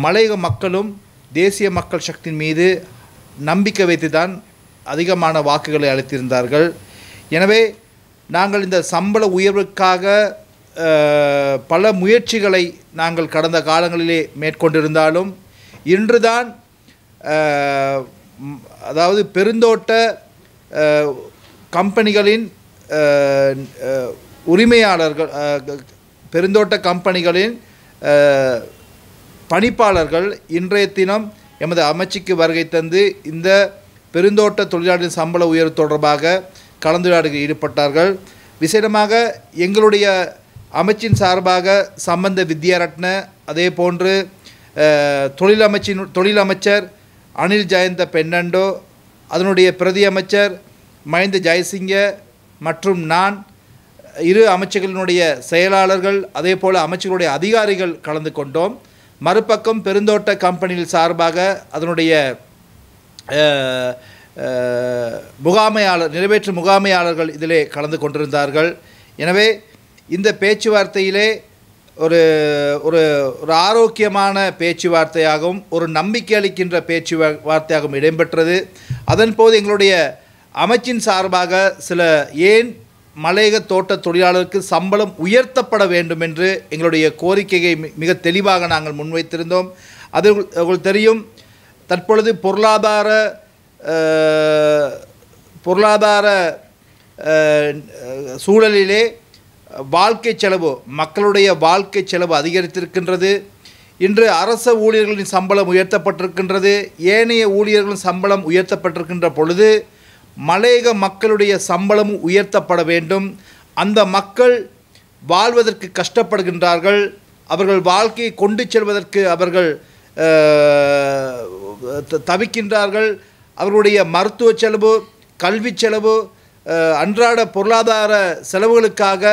மலையக மக்களும் தேசிய மக்கள் சக்தியின் மீது நம்பிக்கை வைத்து தான் அதிகமான வாக்குகளை அளித்திருந்தார்கள். எனவே நாங்கள் இந்த சம்பள உயர்வுக்காக பல முயற்சிகளை நாங்கள் கடந்த காலங்களிலே மேற்கொண்டிருந்தாலும் இன்றுதான் அதாவது பெருந்தோட்ட கம்பெனிகளின் உரிமையாளர்கள், பெருந்தோட்ட கம்பெனிகளின் பணிப்பாளர்கள் இன்றைய தினம் எமது அமைச்சுக்கு வருகை தந்து இந்த பெருந்தோட்ட தொழிலாளர்களின் சம்பள உயர்வு தொடர்பாக கலந்துரையாடலில் ஈடுபட்டார்கள். விசேடமாக எங்களுடைய அமைச்சின் சார்பாக சம்பந்த வித்யாரட்ன, அதே போன்று தொழிலமைச்சர் அனில் ஜயந்த பென்னண்டோ, அதனுடைய பிரதி அமைச்சர் மஹிந்த ஜெயசிங்க மற்றும் நான், இரு அமைச்சர்களினுடைய செயலாளர்கள், அதே போல் அமைச்சர்களுடைய அதிகாரிகள் கலந்து கொண்டோம். மறுபக்கம் பெருந்தோட்ட கம்பெனியில் சார்பாக அதனுடைய நிறைவேற்று முகாமையாளர்கள் இதிலே கலந்து கொண்டிருந்தார்கள். எனவே இந்த பேச்சுவார்த்தையிலே ஒரு ஒரு ஒரு ஆரோக்கியமான பேச்சுவார்த்தையாகவும் ஒரு நம்பிக்கை அளிக்கின்ற பேச்சுவார்த்தையாகவும் இடம்பெற்றது. அதன் போது எங்களுடைய அமைச்சின் சார்பாக ஏன் மலையக தோட்ட தொழிலாளருக்கு சம்பளம் உயர்த்தப்பட வேண்டும் என்று எங்களுடைய கோரிக்கையை மிக தெளிவாக நாங்கள் முன்வைத்திருந்தோம். அது உங்களுக்கு தெரியும், தற்பொழுது பொருளாதார சூழலிலே வாழ்க்கை செலவு, மக்களுடைய வாழ்க்கை செலவு அதிகரித்திருக்கின்றது. இன்று அரச ஊழியர்களின் சம்பளம் உயர்த்தப்பட்டிருக்கின்றது, ஏனைய ஊழியர்களின் சம்பளம் உயர்த்தப்பட்டிருக்கின்ற பொழுது மலையக மக்களுடைய சம்பளமும் உயர்த்தப்பட வேண்டும். அந்த மக்கள் வாழ்வதற்கு கஷ்டப்படுகின்றார்கள். அவர்கள் வாழ்க்கையை கொண்டு செல்வதற்கு அவர்கள் தவிக்கின்றார்கள். அவர்களுடைய மருத்துவ செலவு, கல்வி செலவு, அன்றாட பொருளாதார செலவுகளுக்காக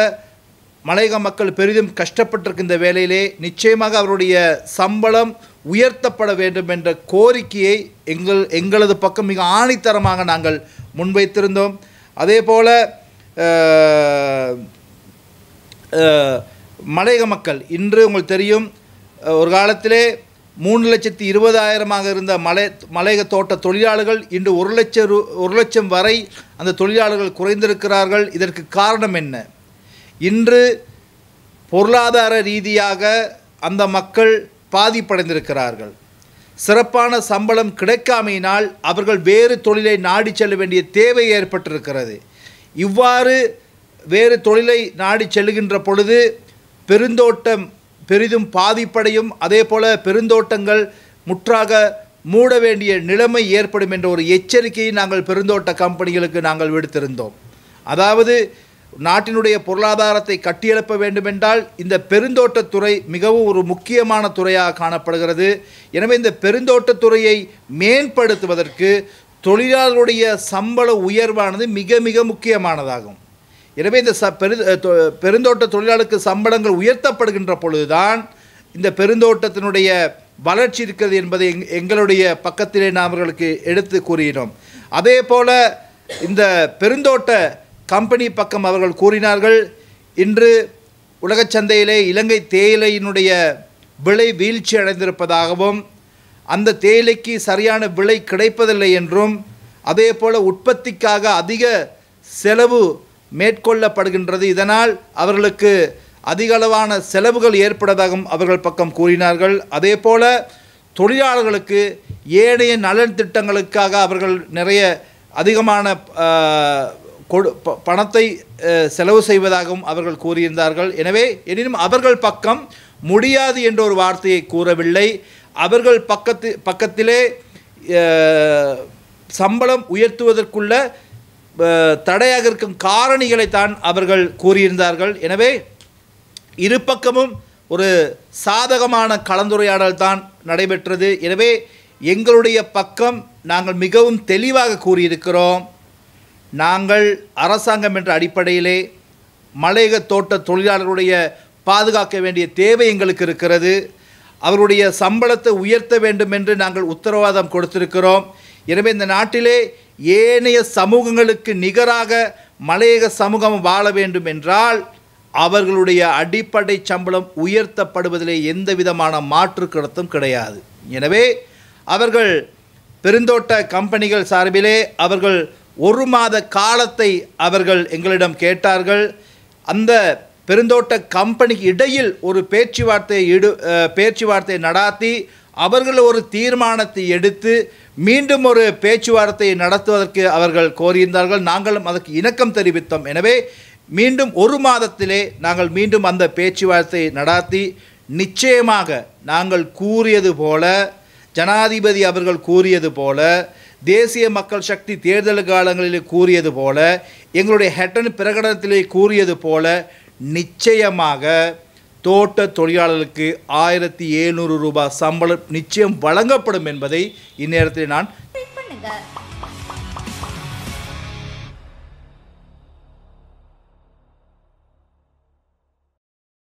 மலையக மக்கள் பெரிதும் கஷ்டப்பட்டிருக்கின்ற வேளையிலே நிச்சயமாக அவருடைய சம்பளம் உயர்த்தப்பட வேண்டும் என்ற கோரிக்கையை எங்களது பக்கம் மிக ஆணித்தரமாக நாங்கள் முன்வைத்திருந்தோம். அதே போல் மலையக மக்கள் இன்று உங்களுக்கு தெரியும், ஒரு காலத்திலே 3,20,000 இருந்த மலையக தோட்ட தொழிலாளர்கள் இன்று 1,00,000 வரை அந்த தொழிலாளர்கள் குறைந்திருக்கிறார்கள். இதற்கு காரணம் என்ன? இன்று பொருளாதார ரீதியாக அந்த மக்கள் பாதிப்படைந்திருக்கிறார்கள். சிறப்பான சம்பளம் கிடைக்காமையினால் அவர்கள் வேறு தொழிலை நாடி செல்ல வேண்டிய தேவை ஏற்பட்டிருக்கிறது. இவ்வாறு வேறு தொழிலை நாடி செல்லுகின்ற பொழுது பெருந்தோட்டம் பெரிதும் பாதிப்படையும். அதே போல் பெருந்தோட்டங்கள் முற்றாக மூட வேண்டிய நிலைமை ஏற்படும் என்ற ஒரு எச்சரிக்கையை நாங்கள் பெருந்தோட்ட கம்பெனிகளுக்கு நாங்கள் விடுத்திருந்தோம். அதாவது நாட்டினுடைய பொருளாதாரத்தை கட்டியெழுப்ப வேண்டுமென்றால் இந்த பெருந்தோட்டத்துறை மிகவும் ஒரு முக்கியமான துறையாக காணப்படுகிறது. எனவே இந்த பெருந்தோட்டத்துறையை மேம்படுத்துவதற்கு தொழிலாளர்களுடைய சம்பள உயர்வானது மிக மிக முக்கியமானதாகும். எனவே இந்த பெருந்தோட்ட தொழிலாளருக்கு சம்பளங்கள் உயர்த்தப்படுகின்ற பொழுதுதான் இந்த பெருந்தோட்டத்தினுடைய வளர்ச்சி இருக்கிறது என்பதை எங்களுடைய பக்கத்திலே நாம் அவர்களுக்கு எடுத்து கூறினோம். அதே போல் இந்த பெருந்தோட்ட கம்பெனி பக்கம் அவர்கள் கூறினார்கள், இன்று உலகச் சந்தையிலே இலங்கை தேயிலையினுடைய விலை வீழ்ச்சி அடைந்திருப்பதாகவும் அந்த தேயிலைக்கு சரியான விலை கிடைப்பதில்லை என்றும், அதே போல் உற்பத்திக்காக அதிக செலவு மேற்கொள்ளப்படுகின்றது, இதனால் அவர்களுக்கு அதிகளவான செலவுகள் ஏற்படுவதாகவும் அவர்கள் பக்கம் கூறினார்கள். அதே போல் தொழிலாளர்களுக்கு ஏனைய நலன் திட்டங்களுக்காக அவர்கள் நிறைய அதிகமான பணத்தை செலவு செய்வதாகவும் அவர்கள் கூறியிருந்தார்கள். எனவே எனினும் அவர்கள் பக்கம் முடியாது என்ற ஒரு வார்த்தையை கூறவில்லை. அவர்கள் பக்கத்திலே சம்பளம் உயர்த்துவதற்குள்ள தடையாக இருக்கும் காரணிகளைத்தான் அவர்கள் கூறியிருந்தார்கள். எனவே இரு பக்கமும் ஒரு சாதகமான கலந்துரையாடல் தான் நடைபெற்றது. எனவே எங்களுடைய பக்கம் நாங்கள் மிகவும் தெளிவாக கூறியிருக்கிறோம், நாங்கள் அரசாங்கம் என்ற அடிப்படையிலே மலையக தோட்ட தொழிலாளர்களுடைய பாதுகாக்க வேண்டிய தேவை எங்களுக்கு இருக்கிறது. அவருடைய சம்பளத்தை உயர்த்த வேண்டும் என்று நாங்கள் உத்தரவாதம் கொடுத்திருக்கிறோம். எனவே இந்த நாட்டிலே ஏனைய சமூகங்களுக்கு நிகராக மலையக சமூகம் வாழ வேண்டும் என்றால் அவர்களுடைய அடிப்படை சம்பளம் உயர்த்தப்படுவதிலே எந்த விதமான மாற்று கருத்தும் கிடையாது. எனவே அவர்கள் பெருந்தோட்ட கம்பெனிகள் சார்பிலே அவர்கள் 1 மாத காலத்தை அவர்கள் எங்களிடம் கேட்டார்கள். அந்த பெருந்தோட்ட கம்பெனிக்கு இடையில் ஒரு பேச்சுவார்த்தை நடாத்தி அவர்கள் ஒரு தீர்மானத்தை எடுத்து மீண்டும் ஒரு பேச்சுவார்த்தையை நடத்துவதற்கு அவர்கள் கோரியிருந்தார்கள். நாங்களும் அதற்கு இணக்கம் தெரிவித்தோம். எனவே மீண்டும் 1 மாதத்திலே நாங்கள் மீண்டும் அந்த பேச்சுவார்த்தையை நடாத்தி நிச்சயமாக நாங்கள் கூறியது போல, ஜனாதிபதி அவர்கள் கூறியது போல, தேசிய மக்கள் சக்தி தேர்தல் காலங்களில் கூறியது போல, எங்களுடைய ஹெட்டன் பிரகடனத்திலே கூறியது போல நிச்சயமாக தோட்ட தொழிலாளர்களுக்கு 1700 ரூபாய் சம்பளம் நிச்சயம் வழங்கப்படும் என்பதை இந்நேரத்தில் நான்